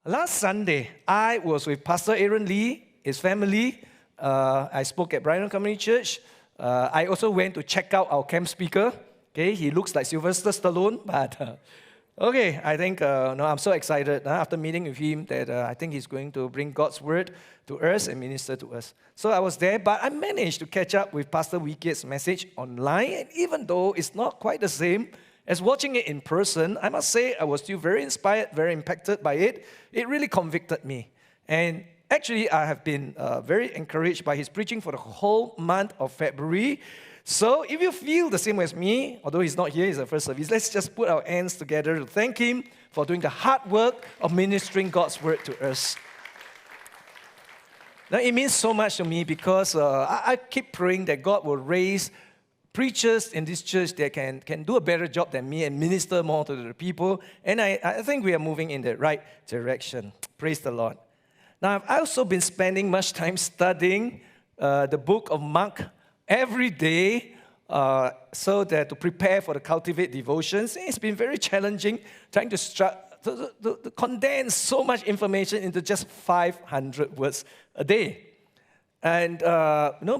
Last Sunday, I was with Pastor Aaron Lee, his family. I spoke at Brighton Community Church. I also went to check out our camp speaker. Okay, he looks like Sylvester Stallone, but okay, I think I'm so excited after meeting with him that I think he's going to bring God's word to us and minister to us. So I was there, but I managed to catch up with Pastor Wiki's message online, and even though it's not quite the same as watching it in person, I must say I was still very inspired, very impacted by it. It really convicted me. And actually, I have been very encouraged by his preaching for the whole month of February. So if you feel the same as me, although he's not here, it's the first service, let's just put our hands together to thank him for doing the hard work of ministering God's word to us. Now, it means so much to me because I keep praying that God will raise preachers in this church that can do a better job than me and minister more to the people. And I think we are moving in the right direction. Praise the Lord. Now, I've also been spending much time studying the book of Mark every day so that to prepare for the Cultivate devotions. It's been very challenging trying to condense so much information into just 500 words a day. And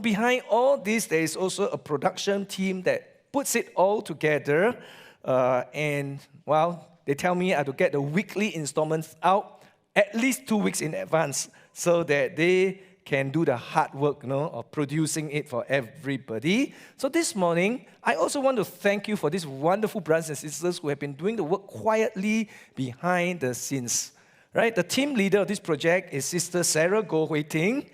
behind all this, there is also a production team that puts it all together. They tell me I have to get the weekly installments out at least 2 weeks in advance so that they can do the hard work of producing it for everybody. So this morning, I also want to thank you for these wonderful brothers and sisters who have been doing the work quietly behind the scenes. Right? The team leader of this project is Sister Sarah Goh Hui Ting.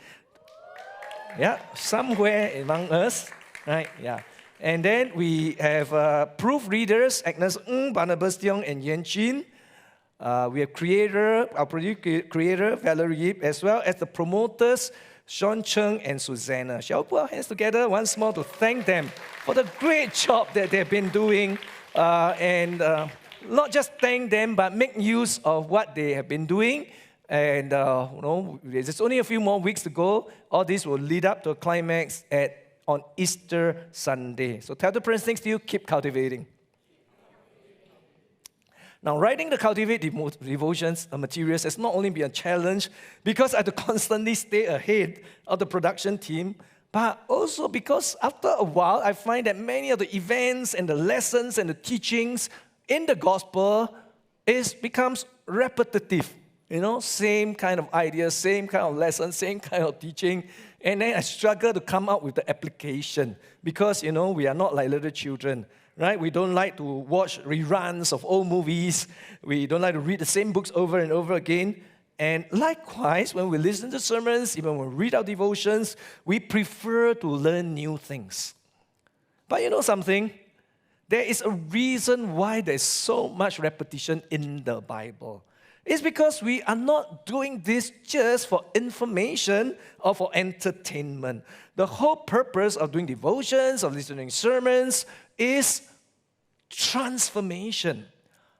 Yeah, somewhere among us. Right? Yeah. And then we have proofreaders, Agnes Ng, Barnabas Tiong, and Yen Chin. We have our producer creator, Valerie Yip, as well as the promoters, Sean Cheng and Susanna. Shall we put our hands together once more to thank them for the great job that they've been doing, and not just thank them, but make use of what they have been doing. And there's only a few more weeks to go. All this will lead up to a climax on Easter Sunday. So tell the person next to you, keep cultivating. Now, writing the Cultivate devotions materials has not only been a challenge because I have to constantly stay ahead of the production team, but also because after a while, I find that many of the events and the lessons and the teachings in the gospel becomes repetitive. Same kind of ideas, same kind of lessons, same kind of teaching. And then I struggle to come up with the application because, we are not like little children. Right? We don't like to watch reruns of old movies. We don't like to read the same books over and over again. And likewise, when we listen to sermons, even when we read our devotions, we prefer to learn new things. But you know something? There is a reason why there's so much repetition in the Bible. It's because we are not doing this just for information or for entertainment. The whole purpose of doing devotions, of listening to sermons, is transformation,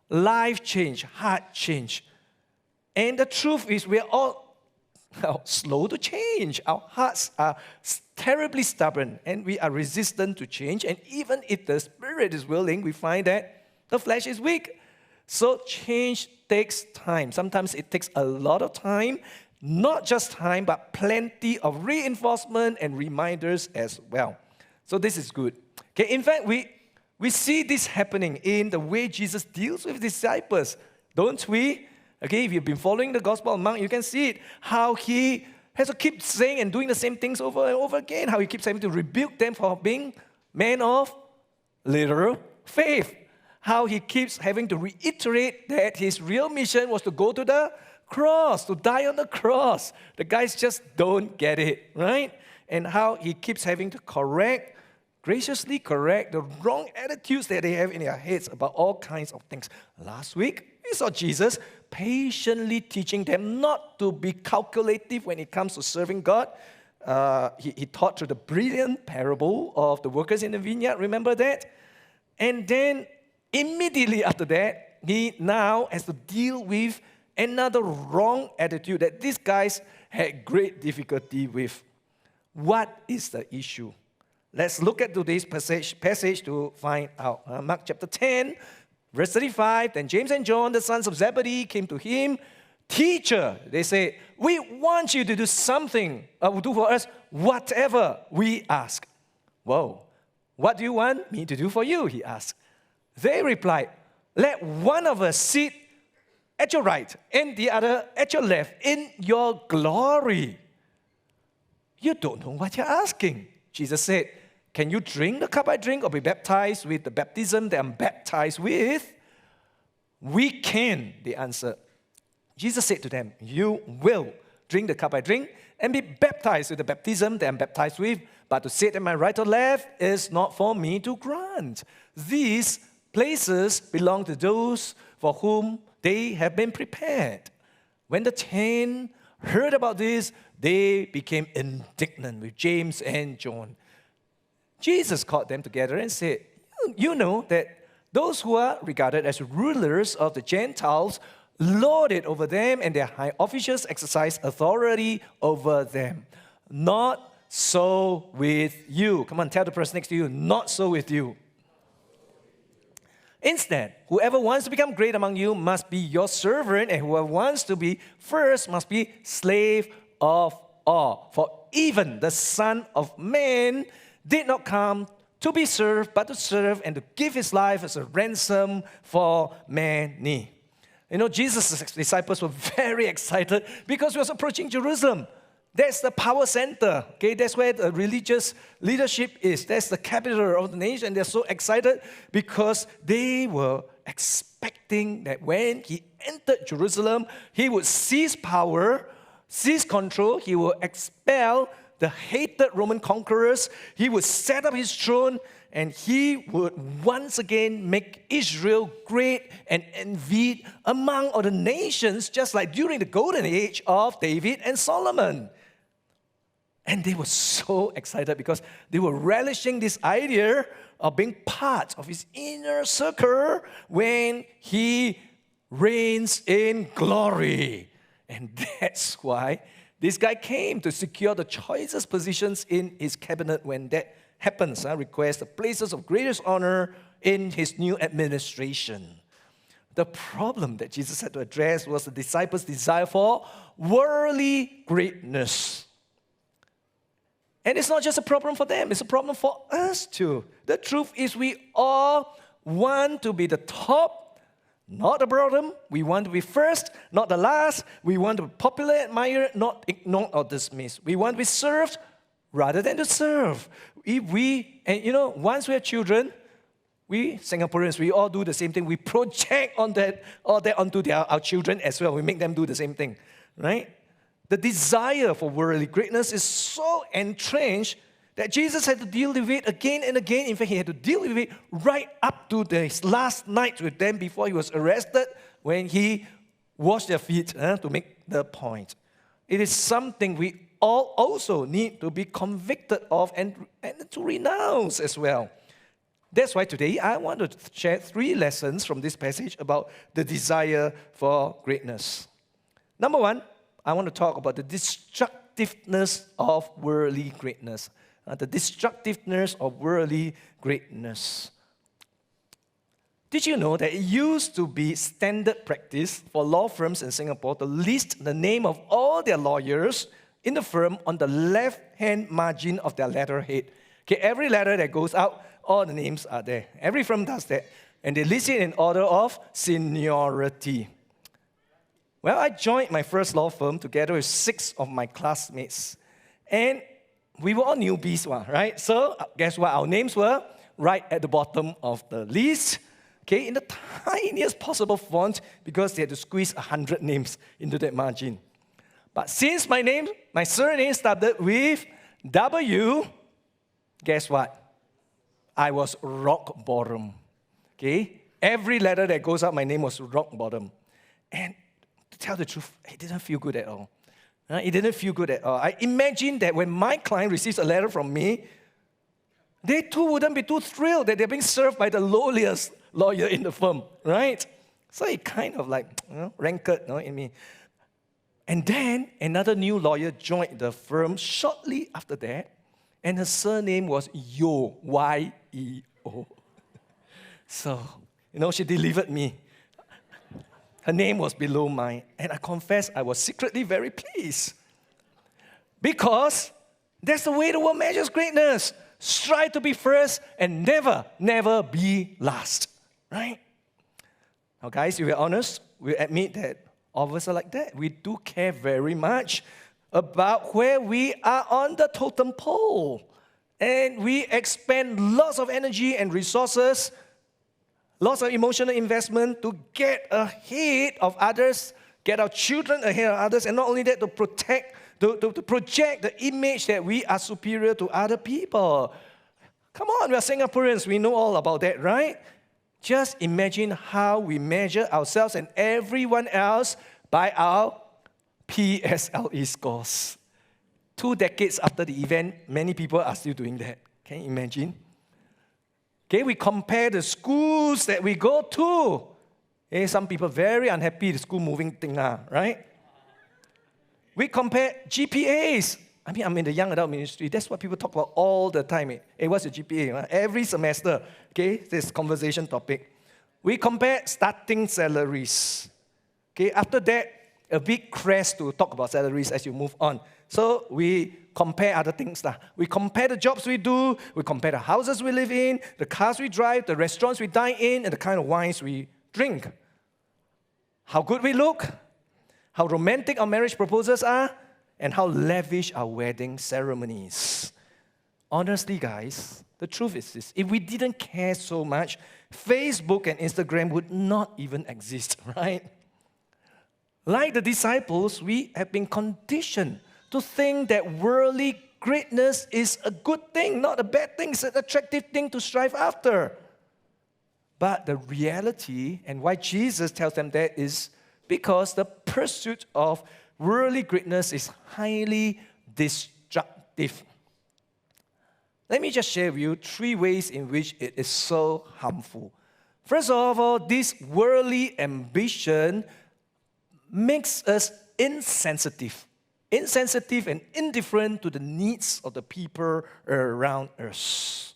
life change, heart change. And the truth is we are all slow to change. Our hearts are terribly stubborn and we are resistant to change. And even if the spirit is willing, we find that the flesh is weak. So change takes time. Sometimes it takes a lot of time. Not just time, but plenty of reinforcement and reminders as well. So this is good. Okay, in fact, we see this happening in the way Jesus deals with disciples, don't we? Okay, if you've been following the Gospel of Mark, you can see it. How he has to keep saying and doing the same things over and over again. How he keeps having to rebuke them for being men of little faith. How he keeps having to reiterate that his real mission was to go to the cross, to die on the cross. The guys just don't get it, right? And how he keeps having to graciously correct the wrong attitudes that they have in their heads about all kinds of things. Last week, we saw Jesus patiently teaching them not to be calculative when it comes to serving God. He taught through the brilliant parable of the workers in the vineyard. Remember that? And then immediately after that, he now has to deal with another wrong attitude that these guys had great difficulty with. What is the issue? Let's look at today's passage to find out. Mark chapter 10, verse 35, then James and John, the sons of Zebedee, came to him Teacher, they say, we want you to do something, do for us whatever we ask. Whoa, what do you want me to do for you? He asked. They replied, let one of us sit at your right and the other at your left in your glory. You don't know what you're asking. Jesus said, can you drink the cup I drink or be baptized with the baptism that I'm baptized with? We can, they answered. Jesus said to them, you will drink the cup I drink and be baptized with the baptism that I'm baptized with, but to sit at my right or left is not for me to grant. These places belong to those for whom they have been prepared. When the 10 heard about this, they became indignant with James and John. Jesus called them together and said, you know that those who are regarded as rulers of the Gentiles lord it over them, and their high officials exercise authority over them. Not so with you. Come on, tell the person next to you, not so with you. Instead, whoever wants to become great among you must be your servant, and whoever wants to be first must be slave of all. For even the Son of Man did not come to be served, but to serve and to give his life as a ransom for many. You know, Jesus' disciples were very excited because he was approaching Jerusalem. That's the power center. Okay, that's where the religious leadership is. That's the capital of the nation. They're so excited because they were expecting that when he entered Jerusalem, he would seize power, seize control. He will expel the hated Roman conquerors. He would set up his throne, and he would once again make Israel great and envied among other nations, just like during the golden age of David and Solomon. And they were so excited because they were relishing this idea of being part of his inner circle when he reigns in glory. And that's why this guy came to secure the choicest positions in his cabinet. When that happens, request the places of greatest honor in his new administration. The problem that Jesus had to address was the disciples' desire for worldly greatness. And it's not just a problem for them, it's a problem for us too. The truth is we all want to be the top, not the bottom. We want to be first, not the last. We want to be popular, admired, not ignored or dismissed. We want to be served rather than to serve. Once we are children, we Singaporeans, we all do the same thing. We project all that onto our children as well. We make them do the same thing, right? The desire for worldly greatness is so entrenched that Jesus had to deal with it again and again. In fact, he had to deal with it right up to his last night with them before he was arrested, when he washed their feet to make the point. It is something we all also need to be convicted of and to renounce as well. That's why today I want to share 3 lessons from this passage about the desire for greatness. Number 1, I want to talk about the destructiveness of worldly greatness. The destructiveness of worldly greatness. Did you know that it used to be standard practice for law firms in Singapore to list the name of all their lawyers in the firm on the left-hand margin of their letterhead? Okay, every letter that goes out, all the names are there. Every firm does that. And they list it in order of seniority. Well, I joined my first law firm together with 6 of my classmates. And we were all newbies, right? So guess what? Our names were right at the bottom of the list, okay, in the tiniest possible font, because they had to squeeze 100 names into that margin. But since my surname started with W, guess what? I was rock bottom, okay? Every letter that goes out, my name was rock bottom. And to tell the truth, it didn't feel good at all. It didn't feel good at all. I imagine that when my client receives a letter from me, they too wouldn't be too thrilled that they're being served by the lowliest lawyer in the firm, right? So it kind of rankled in me. And then another new lawyer joined the firm shortly after that, and her surname was Yeo, Y-E-O. So, she delivered me. Her name was below mine, and I confess I was secretly very pleased. Because that's the way the world measures greatness. Strive to be first and never, never be last. Right? Now, guys, if we're honest, we admit that all of us are like that. We do care very much about where we are on the totem pole. And we expend lots of energy and resources, lots of emotional investment to get ahead of others, get our children ahead of others, and not only that, to project the image that we are superior to other people. Come on, we are Singaporeans, we know all about that, right? Just imagine how we measure ourselves and everyone else by our PSLE scores. 2 decades after the event, many people are still doing that. Can you imagine? Okay, we compare the schools that we go to. Okay, some people very unhappy the school moving thing, right? We compare GPAs. I mean, I'm in the young adult ministry. That's what people talk about all the time. Hey, what's your GPA? Every semester, okay, this conversation topic. We compare starting salaries. Okay, after that, a big crash to talk about salaries as you move on. So we compare other things. We compare the jobs we do, we compare the houses we live in, the cars we drive, the restaurants we dine in, and the kind of wines we drink. How good we look, how romantic our marriage proposals are, and how lavish our wedding ceremonies. Honestly, guys, the truth is this. If we didn't care so much, Facebook and Instagram would not even exist, right? Like the disciples, we have been conditioned to think that worldly greatness is a good thing, not a bad thing. It's an attractive thing to strive after. But the reality, and why Jesus tells them that, is because the pursuit of worldly greatness is highly destructive. Let me just share with you 3 ways in which it is so harmful. First of all, this worldly ambition makes us insensitive and indifferent to the needs of the people around us.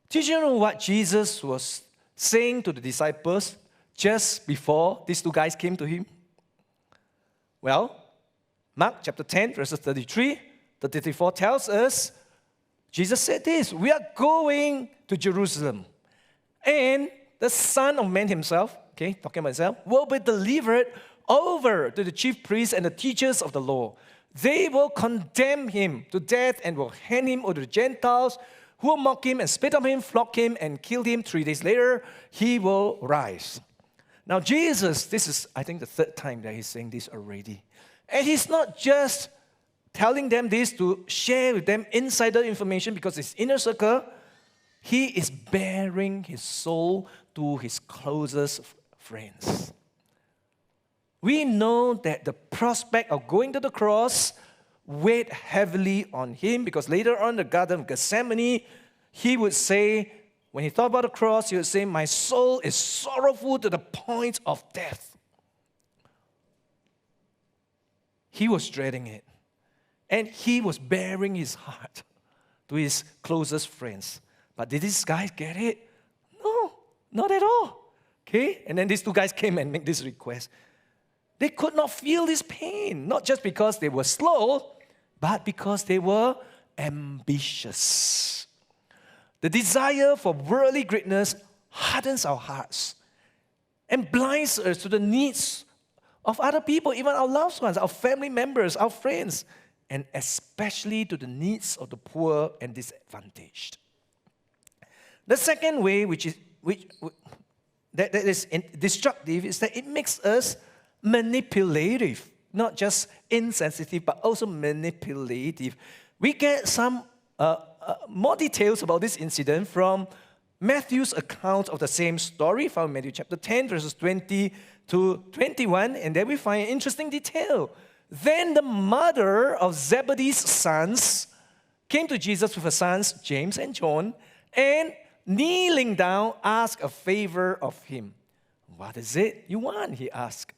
Did you know what Jesus was saying to the disciples just before these 2 guys came to him? Well, Mark chapter 10, verses 33 to 34 tells us, Jesus said this, we are going to Jerusalem, and the Son of Man himself, okay, talking about himself, will be delivered over to the chief priests and the teachers of the law. They will condemn him to death and will hand him over to the Gentiles, who will mock him and spit on him, flog him, and kill him. 3 days later, he will rise. Now, Jesus, this is, I think, the 3rd time that he's saying this already. And he's not just telling them this to share with them insider information because it's inner circle. He is bearing his soul to his closest friends. We know that the prospect of going to the cross weighed heavily on him because later on in the Garden of Gethsemane, he would say, when he thought about the cross, he would say, my soul is sorrowful to the point of death. He was dreading it. And he was bearing his heart to his closest friends. But did these guys get it? No, not at all. Okay? And then these 2 guys came and made this request. They could not feel this pain, not just because they were slow, but because they were ambitious. The desire for worldly greatness hardens our hearts and blinds us to the needs of other people, even our loved ones, our family members, our friends, and especially to the needs of the poor and disadvantaged. The second way, that is destructive, is that it makes us manipulative, not just insensitive, but also manipulative. We get some more details about this incident from Matthew's account of the same story, found in Matthew chapter 10, verses 20 to 21, and there we find an interesting detail. Then the mother of Zebedee's sons came to Jesus with her sons, James and John, and kneeling down, asked a favor of him. What is it you want? He asked.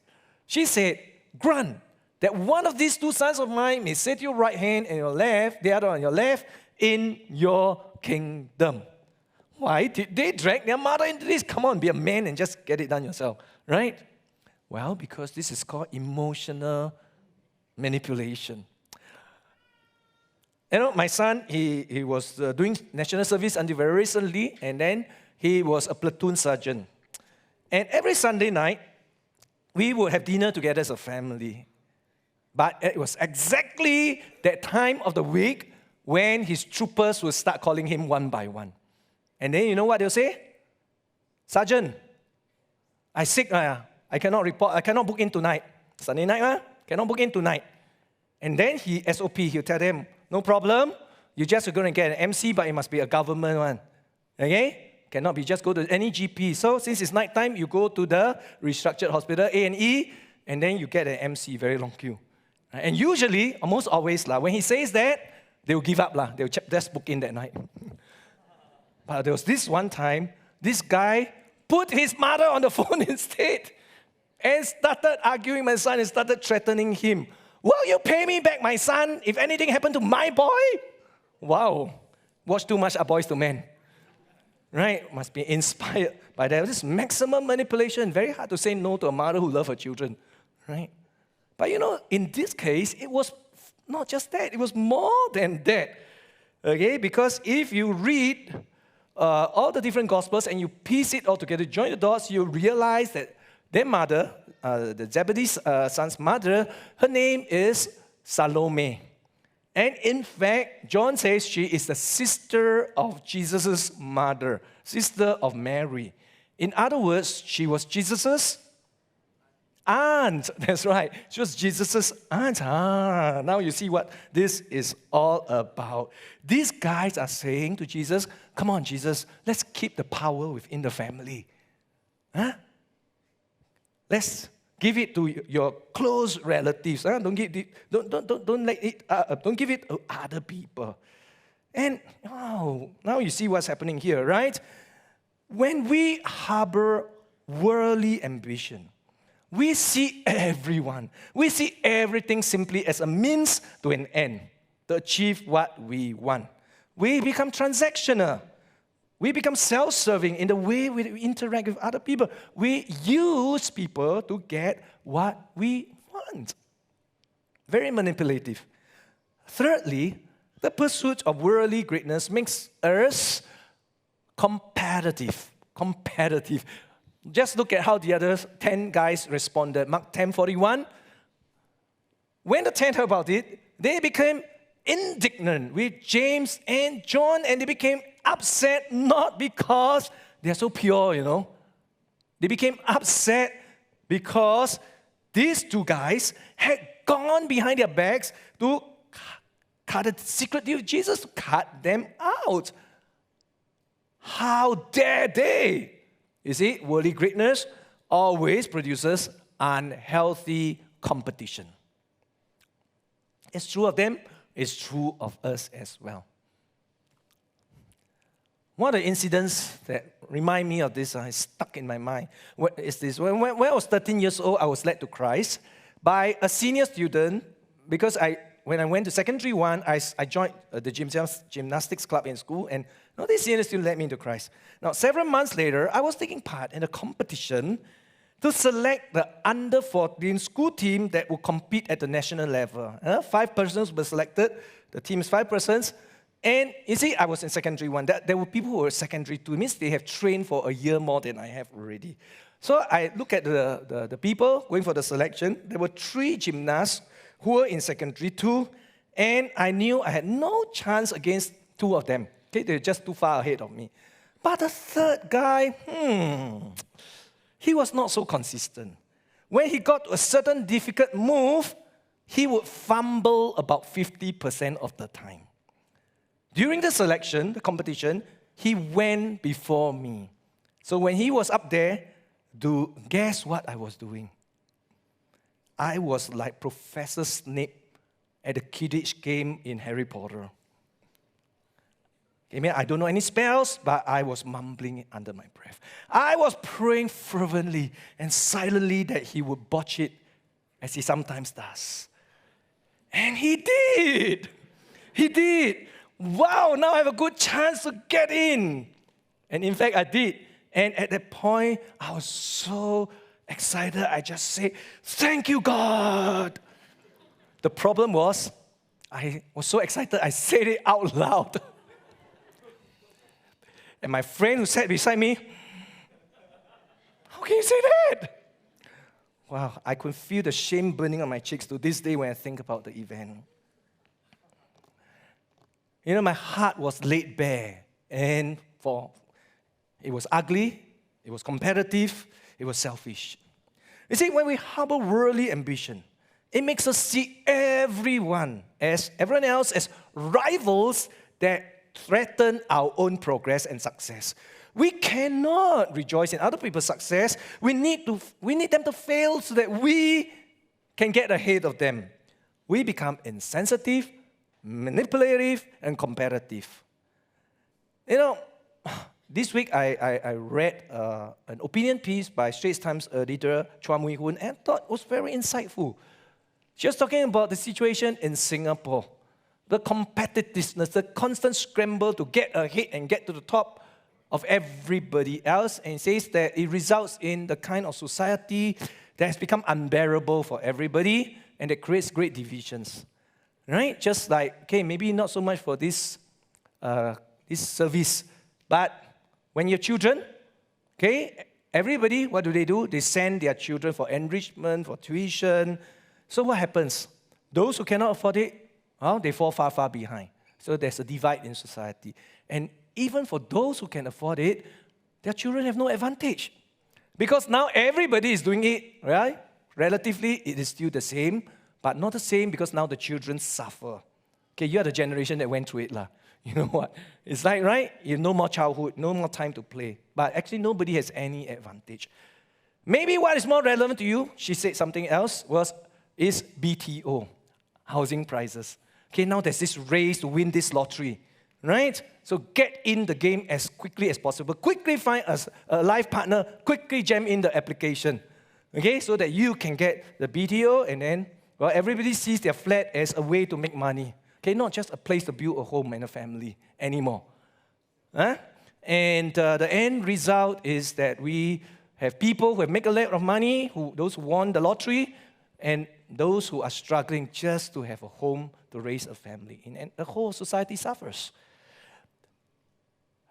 She said, grant that one of these 2 sons of mine may sit your right hand and your left, the other on your left, in your kingdom. Why did they drag their mother into this? Come on, be a man and just get it done yourself, right? Well, because this is called emotional manipulation. You know, my son, he was doing national service until very recently, and then he was a platoon sergeant. And every Sunday night, we would have dinner together as a family. But it was exactly that time of the week when his troopers would start calling him one by one. And then you know what they'll say? Sergeant, I'm sick. I cannot report. I cannot book in tonight. Sunday night, cannot book in tonight. And then he'll tell them, no problem. You're just going to get an MC, but it must be a government one. Okay? Cannot be just go to any GP. So since it's night time, you go to the restructured hospital, A&E, and then you get an MC, very long queue. And usually, almost always, when he says that, they'll give up. They'll just book in that night. But there was this one time, this guy put his mother on the phone instead and started arguing with my son and started threatening him. Will you pay me back, my son, if anything happened to my boy? Wow. Watch too much Boys to Men. Right? Must be inspired by that. This maximum manipulation. Very hard to say no to a mother who loves her children. Right? But you know, in this case, it was not just that. It was more than that. Okay? Because if you read all the different Gospels and you piece it all together, join the dots, you realize that their mother, the Zebedee's son's mother, her name is Salome. And in fact, John says she is the sister of Jesus' mother, sister of Mary. In other words, she was Jesus' aunt. That's right. She was Jesus' aunt. Now you see what this is all about. These guys are saying to Jesus, come on, Jesus, let's keep the power within the family. Let's give it to your close relatives. Don't give it to other people. And now you see what's happening here, right? When we harbor worldly ambition, we see everyone, we see everything simply as a means to an end, to achieve what we want. We become transactional. We become self-serving in the way we interact with other people. We use people to get what we want. Very manipulative. Thirdly, the pursuit of worldly greatness makes us competitive. Just look at how the other 10 guys responded. Mark 10:41. When the 10 heard about it, they became indignant with James and John, and they became upset not because they're so pure, They became upset because these two guys had gone behind their backs to cut a secret deal with Jesus, to cut them out. How dare they? You see, worldly greatness always produces unhealthy competition. It's true of them, it's true of us as well. One of the incidents that remind me of this is stuck in my mind. What is this? When I was 13 years old, I was led to Christ by a senior student because when I went to secondary 1, I joined the gymnastics club in school, and this senior student led me to Christ. Now, several months later, I was taking part in a competition to select the under-14 school team that would compete at the national level. 5 persons were selected. The team is 5 persons. And you see, I was in secondary 1. There were people who were secondary 2. It means they have trained for a year more than I have already. So I look at the people going for the selection. There were 3 gymnasts who were in secondary 2. And I knew I had no chance against 2 of them. Okay, they were just too far ahead of me. But the third guy, he was not so consistent. When he got to a certain difficult move, he would fumble about 50% of the time. During the selection, the competition, he went before me. So when he was up there, guess what I was doing? I was like Professor Snape at the Quidditch game in Harry Potter. I don't know any spells, but I was mumbling it under my breath. I was praying fervently and silently that he would botch it, as he sometimes does. And he did. He did. Wow, now I have a good chance to get in. And in fact, I did. And at that point, I was so excited, I just say, "Thank you, God." The problem was, I was so excited, I said it out loud. And my friend who sat beside me, "How can you say that?" Wow, I could feel the shame burning on my cheeks to this day when I think about the event. My heart was laid bare, and it was ugly, it was competitive, it was selfish. You see, when we harbor worldly ambition, it makes us see everyone else as rivals that threaten our own progress and success. We cannot rejoice in other people's success. We need them to fail so that we can get ahead of them. We become insensitive, manipulative, and competitive. This week I read an opinion piece by Straits Times editor Chua Mui-Hun, and I thought it was very insightful. She was talking about the situation in Singapore, the competitiveness, the constant scramble to get ahead and get to the top of everybody else, and says that it results in the kind of society that has become unbearable for everybody, and it creates great divisions. Right? Just like, okay, maybe not so much for this service, but when your children, okay, everybody, what do? They send their children for enrichment, for tuition. So what happens? Those who cannot afford it, they fall far, far behind. So there's a divide in society. And even for those who can afford it, their children have no advantage. Because now everybody is doing it, right? Relatively, it is still the same, but not the same because now the children suffer. Okay, you are the generation that went through it. You know what? It's like, right? You have no more childhood, no more time to play. But actually, nobody has any advantage. Maybe what is more relevant to you, she said something else, is BTO, housing prices. Okay, now there's this race to win this lottery, right? So get in the game as quickly as possible. Quickly find a life partner. Quickly jam in the application, okay, so that you can get the BTO, and then, everybody sees their flat as a way to make money. Okay, not just a place to build a home and a family anymore. And the end result is that we have people who have made a lot of money, those who won the lottery, and those who are struggling just to have a home to raise a family. And the whole society suffers.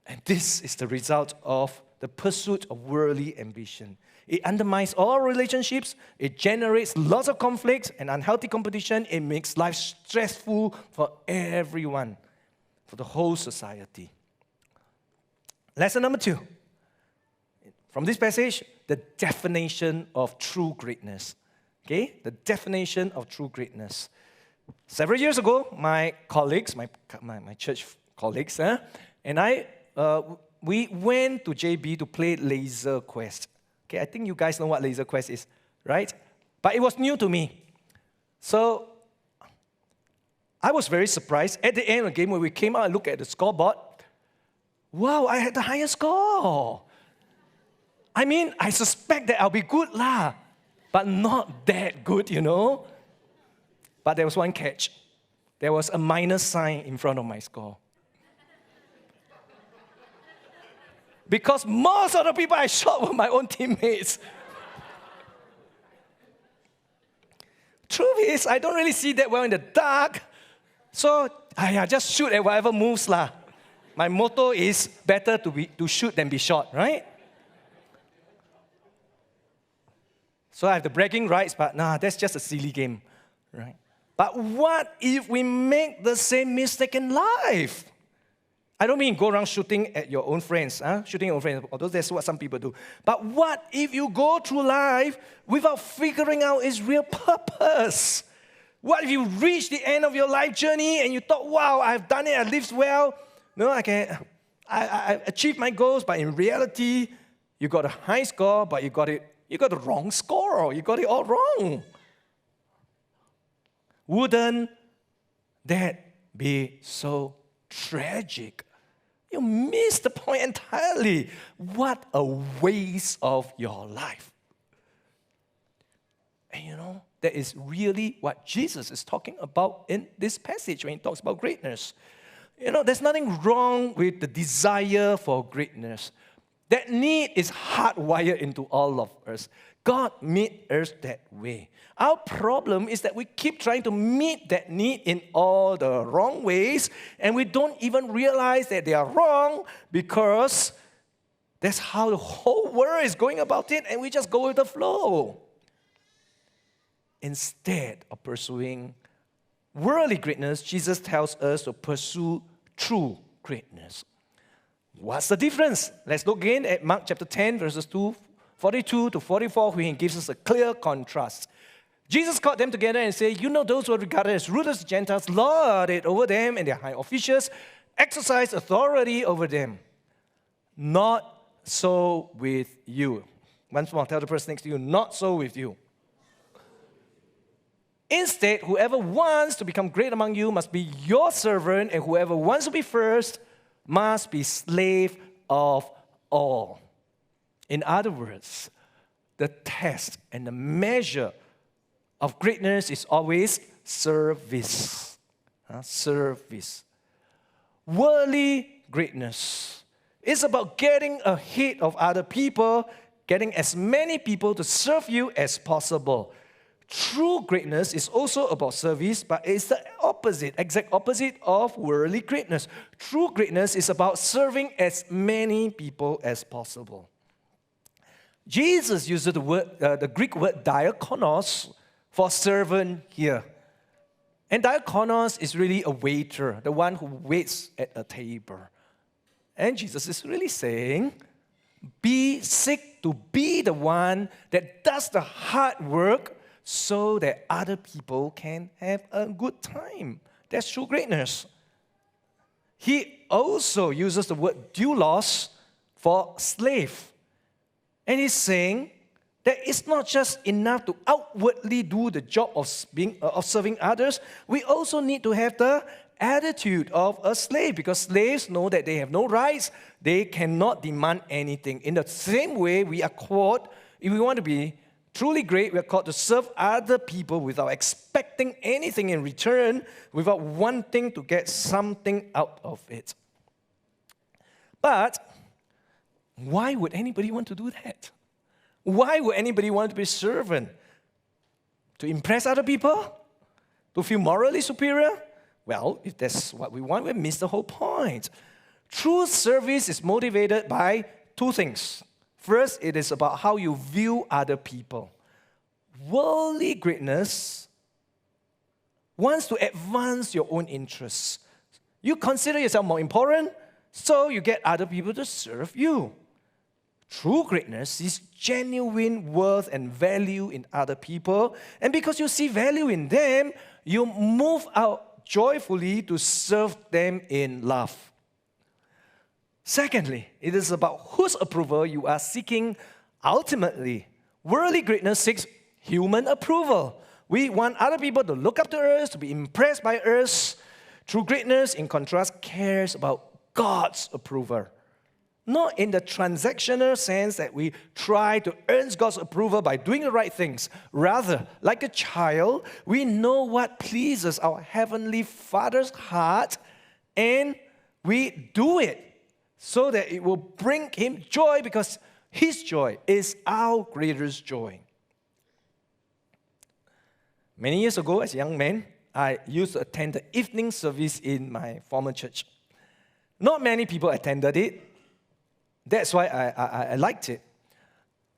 And this is the result of the pursuit of worldly ambition. It undermines all relationships. It generates lots of conflicts and unhealthy competition. It makes life stressful for everyone, for the whole society. Lesson number 2. From this passage, the definition of true greatness. Okay, the definition of true greatness. Several years ago, my colleagues, my church colleagues, and I, we went to JB to play Laser Quest. Okay, I think you guys know what Laser Quest is, right? But it was new to me. So I was very surprised. At the end of the game, when we came out and looked at the scoreboard, wow, I had the highest score. I mean, I suspect that I'll be good but not that good, But there was one catch. There was a minus sign in front of my score. Because most of the people I shot were my own teammates. Truth is, I don't really see that well in the dark. So, just shoot at whatever moves. My motto is better to shoot than be shot, right? So I have the bragging rights, but that's just a silly game, right? But what if we make the same mistake in life? I don't mean go around shooting at your own friends, shooting your own friends, although that's what some people do. But what if you go through life without figuring out its real purpose? What if you reach the end of your life journey and you thought, wow, I've done it, I lived well, I achieved my goals, but in reality, you got a high score, but you got the wrong score, you got it all wrong. Wouldn't that be so tragic? You missed the point entirely. What a waste of your life. And that is really what Jesus is talking about in this passage when he talks about greatness. There's nothing wrong with the desire for greatness. That need is hardwired into all of us. God made us that way. Our problem is that we keep trying to meet that need in all the wrong ways, and we don't even realize that they are wrong because that's how the whole world is going about it, and we just go with the flow. Instead of pursuing worldly greatness, Jesus tells us to pursue true greatness. What's the difference? Let's look again at Mark chapter 10, verses 42 to 44, where he gives us a clear contrast. Jesus called them together and said, you know those who are regarded as rulers, Gentiles, lord it over them, and their high officials exercise authority over them. Not so with you. Once more, tell the person next to you, not so with you. Instead, whoever wants to become great among you must be your servant, and whoever wants to be first must be slave of all. In other words, the test and the measure of greatness is always service. Service. Worldly greatness is about getting ahead of other people, getting as many people to serve you as possible. True greatness is also about service, but it's the opposite, exact opposite of worldly greatness. True greatness is about serving as many people as possible. Jesus uses the Greek word diakonos for servant here. And diakonos is really a waiter, the one who waits at a table. And Jesus is really saying, seek to be the one that does the hard work so that other people can have a good time. That's true greatness. He also uses the word doulos for slave. And he's saying that it's not just enough to outwardly do the job of serving others. We also need to have the attitude of a slave, because slaves know that they have no rights. They cannot demand anything. In the same way, we are called, if we want to be truly great, we are called to serve other people without expecting anything in return, without wanting to get something out of it. But why would anybody want to do that? Why would anybody want to be a servant? To impress other people? To feel morally superior? Well, if that's what we want, we miss the whole point. True service is motivated by two things. First, it is about how you view other people. Worldly greatness wants to advance your own interests. You consider yourself more important, so you get other people to serve you. True greatness is genuine worth and value in other people, and because you see value in them, you move out joyfully to serve them in love. Secondly, it is about whose approval you are seeking ultimately. Worldly greatness seeks human approval. We want other people to look up to us, to be impressed by us. True greatness, in contrast, cares about God's approval. Not in the transactional sense that we try to earn God's approval by doing the right things. Rather, like a child, we know what pleases our Heavenly Father's heart, and we do it so that it will bring Him joy, because His joy is our greatest joy. Many years ago, as a young man, I used to attend the evening service in my former church. Not many people attended it. That's why I liked it.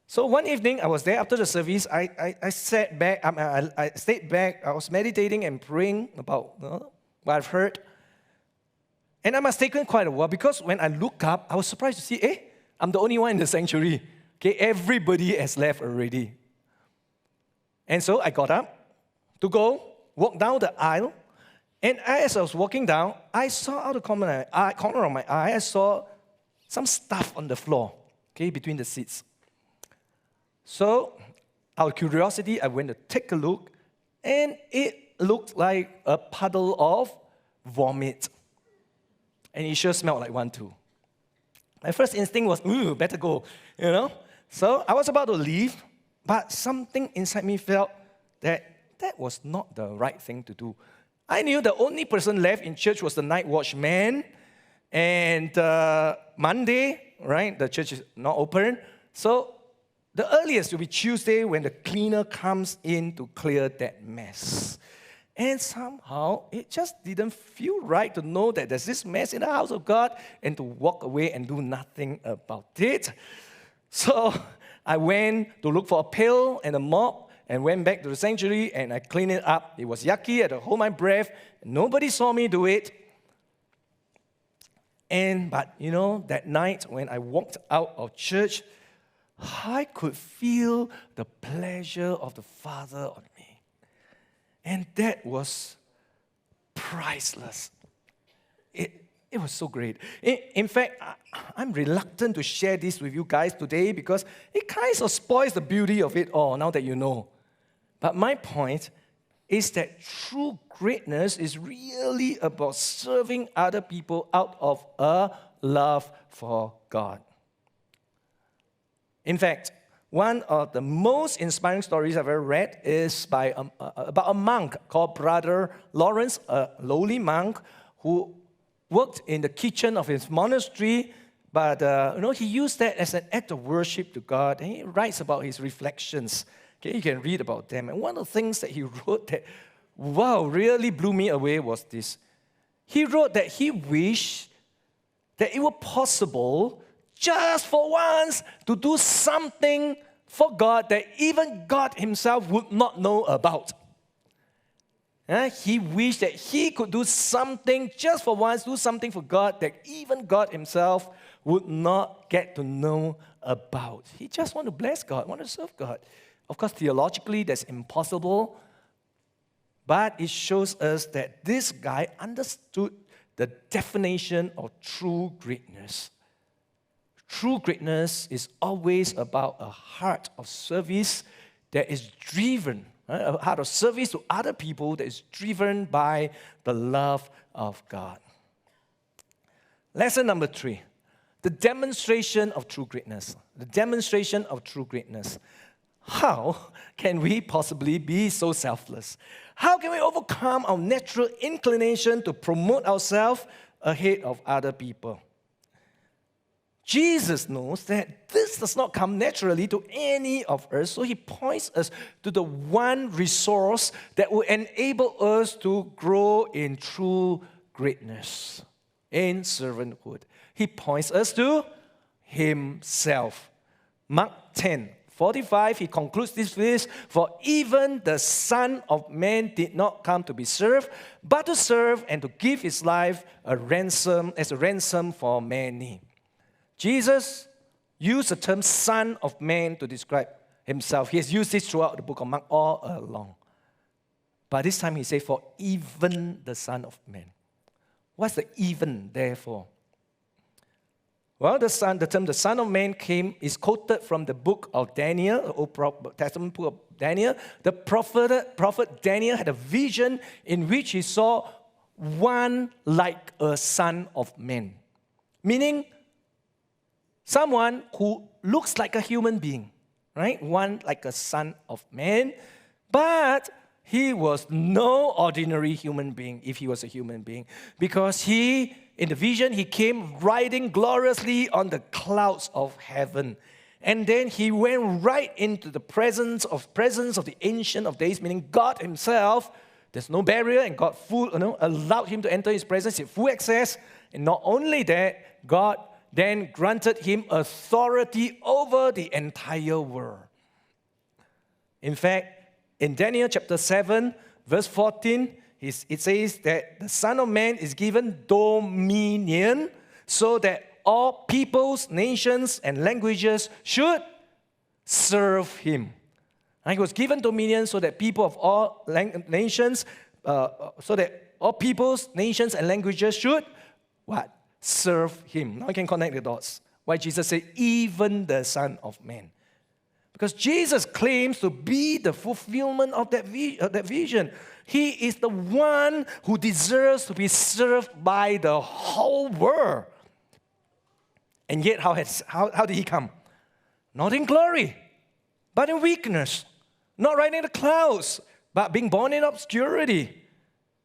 So one evening, I was there after the service. I sat back, I stayed back. I was meditating and praying about what I've heard. And I must take quite a while, because when I look up, I was surprised to see, I'm the only one in the sanctuary. Okay, everybody has left already. And so I got up to walk down the aisle. And as I was walking down, I saw out the corner of my eye, I saw some stuff on the floor, okay, between the seats. So, out of curiosity, I went to take a look, and it looked like a puddle of vomit. And it sure smelled like one too. My first instinct was, better go, So I was about to leave, but something inside me felt that was not the right thing to do. I knew the only person left in church was the night watchman, and Monday, right, the church is not open. So The earliest will be Tuesday when the cleaner comes in to clear that mess. And somehow, it just didn't feel right to know that there's this mess in the house of God and to walk away and do nothing about it. So I went to look for a pail and a mop and went back to the sanctuary and I cleaned it up. It was yucky, I had to hold my breath. Nobody saw me do it. But that night when I walked out of church, I could feel the pleasure of the Father on me. And that was priceless. It was so great. In fact, I'm reluctant to share this with you guys today because it kind of spoils the beauty of it all now that you know. But my point is that true greatness is really about serving other people out of a love for God. In fact, one of the most inspiring stories I've ever read is about a monk called Brother Lawrence, a lowly monk who worked in the kitchen of his monastery, but he used that as an act of worship to God. And he writes about his reflections. Okay, you can read about them. And one of the things that he wrote that, really blew me away was this. He wrote that he wished that it were possible just for once to do something for God that even God himself would not know about. He wished that he could do something just for once, do something for God that even God himself would not get to know about. He just wanted to bless God, wanted to serve God. Of course, theologically, that's impossible. But it shows us that this guy understood the definition of true greatness. True greatness is always about a heart of service that is driven, a heart of service to other people that is driven by the love of God. Lesson number 3, the demonstration of true greatness. The demonstration of true greatness. How can we possibly be so selfless? How can we overcome our natural inclination to promote ourselves ahead of other people? Jesus knows that this does not come naturally to any of us, so he points us to the one resource that will enable us to grow in true greatness, in servanthood. He points us to himself. Mark 10:45, he concludes this list, for even the Son of Man did not come to be served, but to serve and to give his life as a ransom for many. Jesus used the term Son of Man to describe himself. He has used this throughout the book of Mark all along. But this time he said, for even the Son of Man. What's the even there for? Well, the term the Son of Man is quoted from the book of Daniel, the Old Testament book of Daniel. The prophet Daniel had a vision in which he saw one like a Son of Man. Meaning, someone who looks like a human being, right? One like a Son of Man, but he was no ordinary human being if he was a human being, because in the vision, he came riding gloriously on the clouds of heaven. And then he went right into the presence of the Ancient of Days, meaning God himself. There's no barrier, and God allowed him to enter his presence, he had full access. And not only that, God then granted him authority over the entire world. In fact, in Daniel chapter 7, verse 14, it says that the Son of Man is given dominion so that all peoples, nations, and languages should serve him. And he was given dominion so that people of all nations, so that all peoples, nations, and languages should what? Serve him. Now you can connect the dots. Why Jesus said, even the Son of Man. Because Jesus claims to be the fulfillment of that vision. He is the one who deserves to be served by the whole world. And yet, how did he come? Not in glory, but in weakness. Not riding the clouds, but being born in obscurity.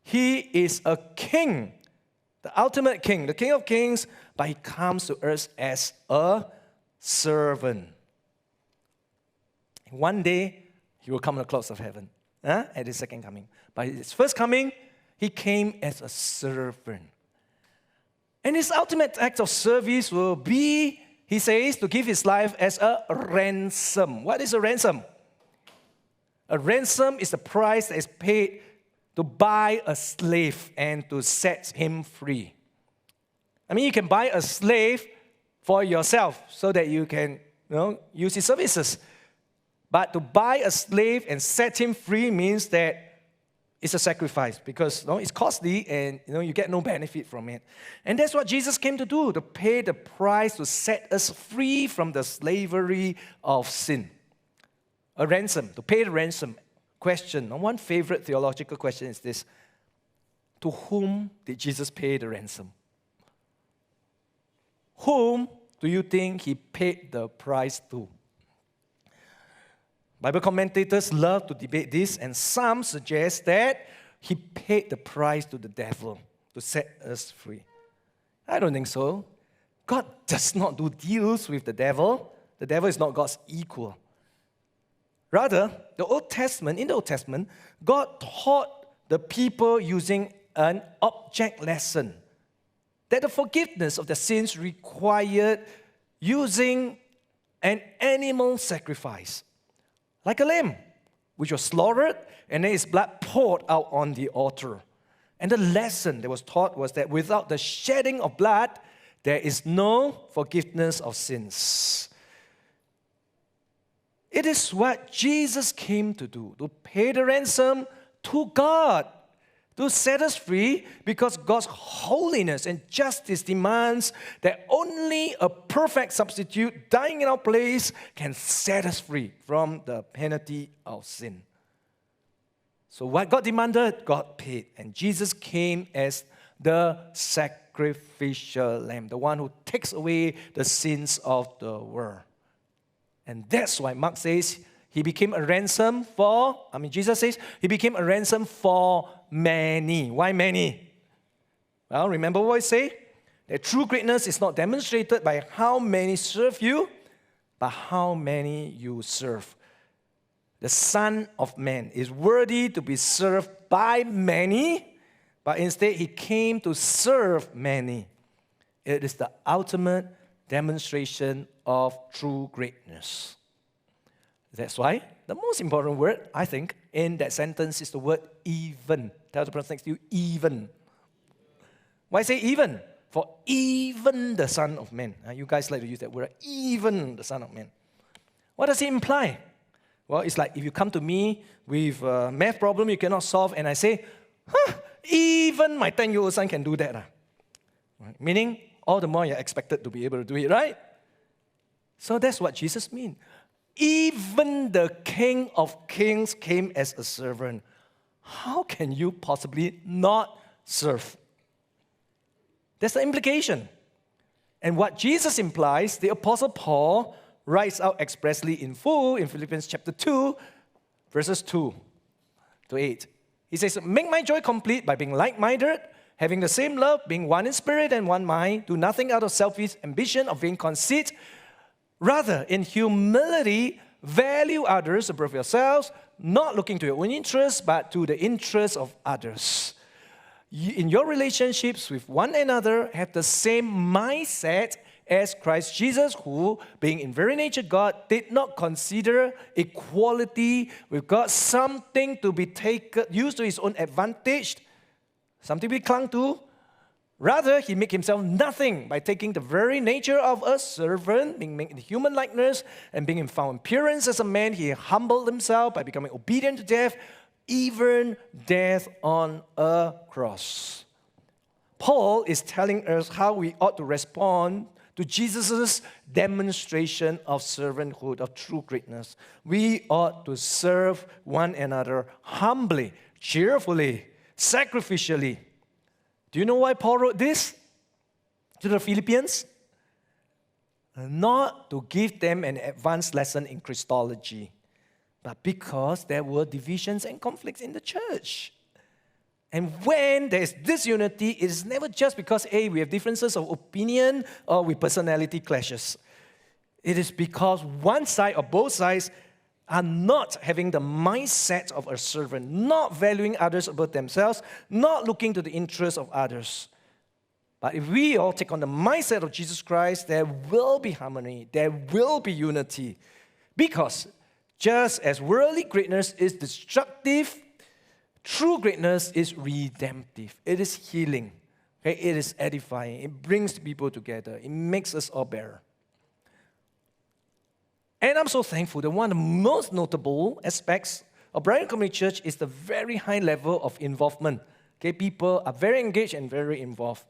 He is a king, the ultimate king, the King of Kings, but he comes to earth as a servant. One day, he will come on the clouds of heaven at his second coming. But his first coming, he came as a servant. And his ultimate act of service will be, he says, to give his life as a ransom. What is a ransom? A ransom is the price that is paid to buy a slave and to set him free. I mean, you can buy a slave for yourself so that you can use his services. But to buy a slave and set him free means that it's a sacrifice because it's costly and you get no benefit from it. And that's what Jesus came to do, to pay the price to set us free from the slavery of sin. A ransom, to pay the ransom. Question, one favorite theological question is this: to whom did Jesus pay the ransom? Whom do you think he paid the price to? Bible commentators love to debate this, and some suggest that he paid the price to the devil to set us free. I don't think so. God does not do deals with the devil. The devil is not God's equal. Rather, in the Old Testament, God taught the people using an object lesson that the forgiveness of their sins required using an animal sacrifice, like a lamb, which was slaughtered, and then its blood poured out on the altar. And the lesson that was taught was that without the shedding of blood, there is no forgiveness of sins. It is what Jesus came to do, to pay the ransom to God, to set us free, because God's holiness and justice demands that only a perfect substitute dying in our place can set us free from the penalty of sin. So what God demanded, God paid. And Jesus came as the sacrificial lamb, the one who takes away the sins of the world. And that's why Mark says he became a ransom for, Jesus says he became a ransom for many. Why many? Well, remember what I say? That true greatness is not demonstrated by how many serve you, but how many you serve. The Son of Man is worthy to be served by many, but instead he came to serve many. It is the ultimate demonstration of true greatness. That's why the most important word, I think, in that sentence is the word even. Tell the person next to you, even. Why say even? For even the Son of Man. You guys like to use that word, even the Son of Man. What does it imply? Well, it's like if you come to me with a math problem you cannot solve, and I say, even my 10-year-old son can do that. Right? Meaning, all the more you're expected to be able to do it, right? So that's what Jesus means. Even the King of Kings came as a servant. How can you possibly not serve? That's the implication. And what Jesus implies, the Apostle Paul writes out expressly in full in Philippians chapter 2, verses 2 to 8. He says, make my joy complete by being like-minded, having the same love, being one in spirit and one mind, do nothing out of selfish ambition or vain conceit. Rather, in humility, value others above yourselves, not looking to your own interests, but to the interests of others. In your relationships with one another, have the same mindset as Christ Jesus, who, being in very nature God, did not consider equality with God something to be used to his own advantage, something to be clung to. Rather, he made himself nothing by taking the very nature of a servant, being made in human likeness, and being found in appearance as a man. He humbled himself by becoming obedient to death, even death on a cross. Paul is telling us how we ought to respond to Jesus' demonstration of servanthood, of true greatness. We ought to serve one another humbly, cheerfully, sacrificially. Do you know why Paul wrote this to the Philippians? Not to give them an advanced lesson in Christology, but because there were divisions and conflicts in the church. And when there is disunity, it is never just because, we have differences of opinion or with personality clashes. It is because one side or both sides are not having the mindset of a servant, not valuing others above themselves, not looking to the interests of others. But if we all take on the mindset of Jesus Christ, there will be harmony, there will be unity. Because just as worldly greatness is destructive, true greatness is redemptive. It is healing. Okay? It is edifying. It brings people together. It makes us all better. And I'm so thankful that one of the most notable aspects of Brighton Community Church is the very high level of involvement. Okay? People are very engaged and very involved.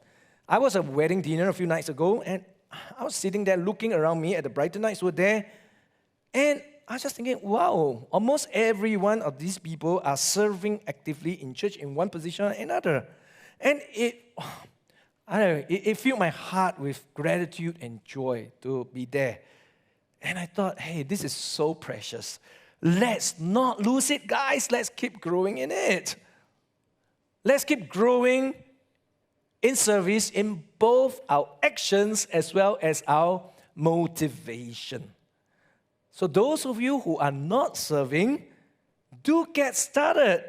I was at a wedding dinner a few nights ago, and I was sitting there looking around me at the Brightonites who were there, and I was just thinking, wow, almost every one of these people are serving actively in church in one position or another. And it filled my heart with gratitude and joy to be there. And I thought, hey, this is so precious. Let's not lose it, guys. Let's keep growing in it. Let's keep growing in service in both our actions as well as our motivation. So those of you who are not serving, do get started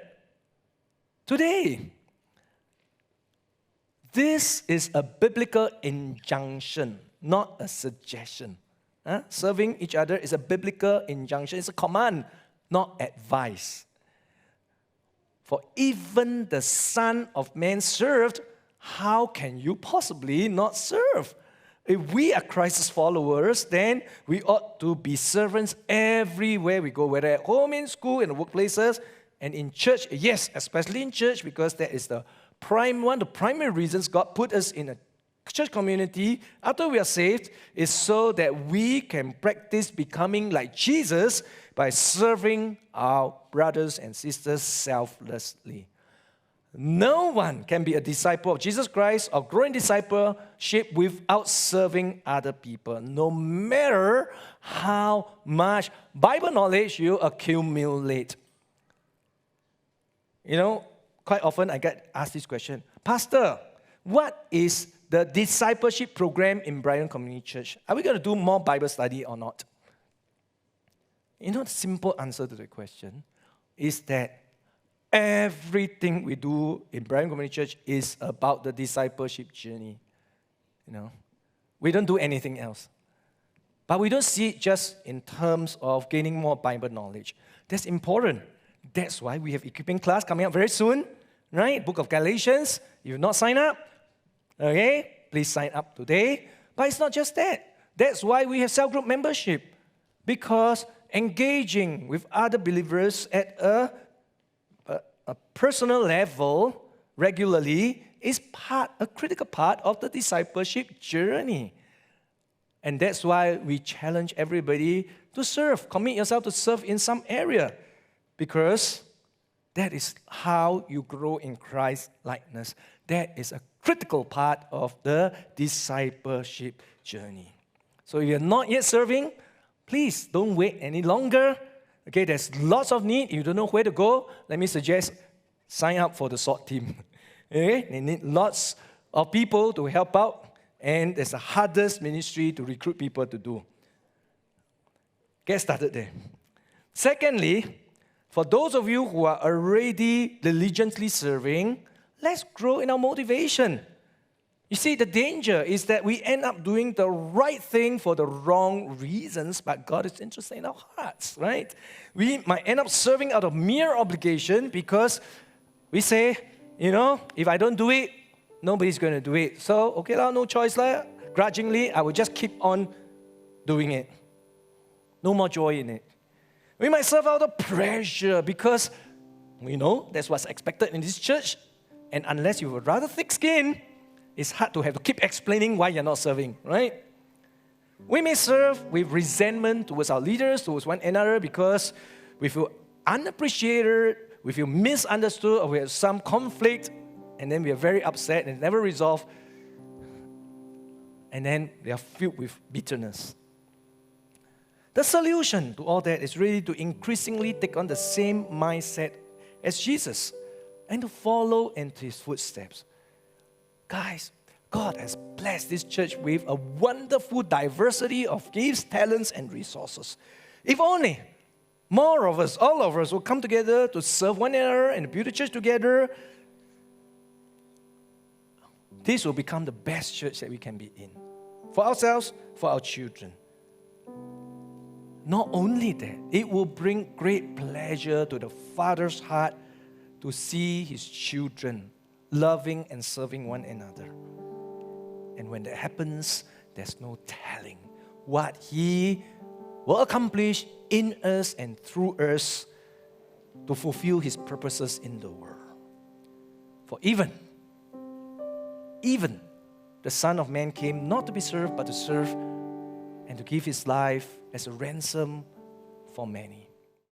today. This is a biblical injunction, not a suggestion. Serving each other is a biblical injunction. It's a command, not advice. For even the Son of Man served, how can you possibly not serve? If we are Christ's followers, then we ought to be servants everywhere we go, whether at home, in school, in the workplaces, and in church. Yes, especially in church, because that is one of the primary reasons God put us in a church community after we are saved, is so that we can practice becoming like Jesus by serving our brothers and sisters selflessly. No one can be a disciple of Jesus Christ or grow in discipleship without serving other people, no matter how much Bible knowledge you accumulate. You know, quite often I get asked this question, Pastor, what is the discipleship program in Brighton Community Church? Are we going to do more Bible study or not? You know, the simple answer to the question is that everything we do in Brighton Community Church is about the discipleship journey. You know, we don't do anything else. But we don't see it just in terms of gaining more Bible knowledge. That's important. That's why we have equipping class coming up very soon, right? Book of Galatians. If you've not signed up, okay, please sign up today. But it's not just that. That's why we have cell group membership. Because engaging with other believers at a personal level regularly is a critical part of the discipleship journey. And that's why we challenge everybody to serve. Commit yourself to serve in some area. Because that is how you grow in Christ's likeness. That is a critical part of the discipleship journey. So if you're not yet serving, please don't wait any longer. Okay, there's lots of need. If you don't know where to go, let me suggest sign up for the SWOT team. Okay? They need lots of people to help out, and it's the hardest ministry to recruit people to do. Get started there. Secondly, for those of you who are already diligently serving, let's grow in our motivation. You see, the danger is that we end up doing the right thing for the wrong reasons, but God is interested in our hearts, right? We might end up serving out of mere obligation because we say, you know, if I don't do it, nobody's going to do it. So, okay, no choice. Grudgingly, I will just keep on doing it. No more joy in it. We might serve out of pressure because we know that's what's expected in this church. And unless you have rather thick skin, it's hard to have to keep explaining why you're not serving, right? We may serve with resentment towards our leaders, towards one another, because we feel unappreciated, we feel misunderstood, or we have some conflict, and then we are very upset and never resolved. And then we are filled with bitterness. The solution to all that is really to increasingly take on the same mindset as Jesus and to follow into His footsteps. Guys, God has blessed this church with a wonderful diversity of gifts, talents, and resources. If only more of us, all of us will come together to serve one another and build the church together. This will become the best church that we can be in. For ourselves, for our children. Not only that, it will bring great pleasure to the Father's heart to see His children loving and serving one another. And when that happens, there's no telling what He will accomplish in us and through us to fulfill His purposes in the world. For even the Son of Man came not to be served, but to serve and to give His life as a ransom for many.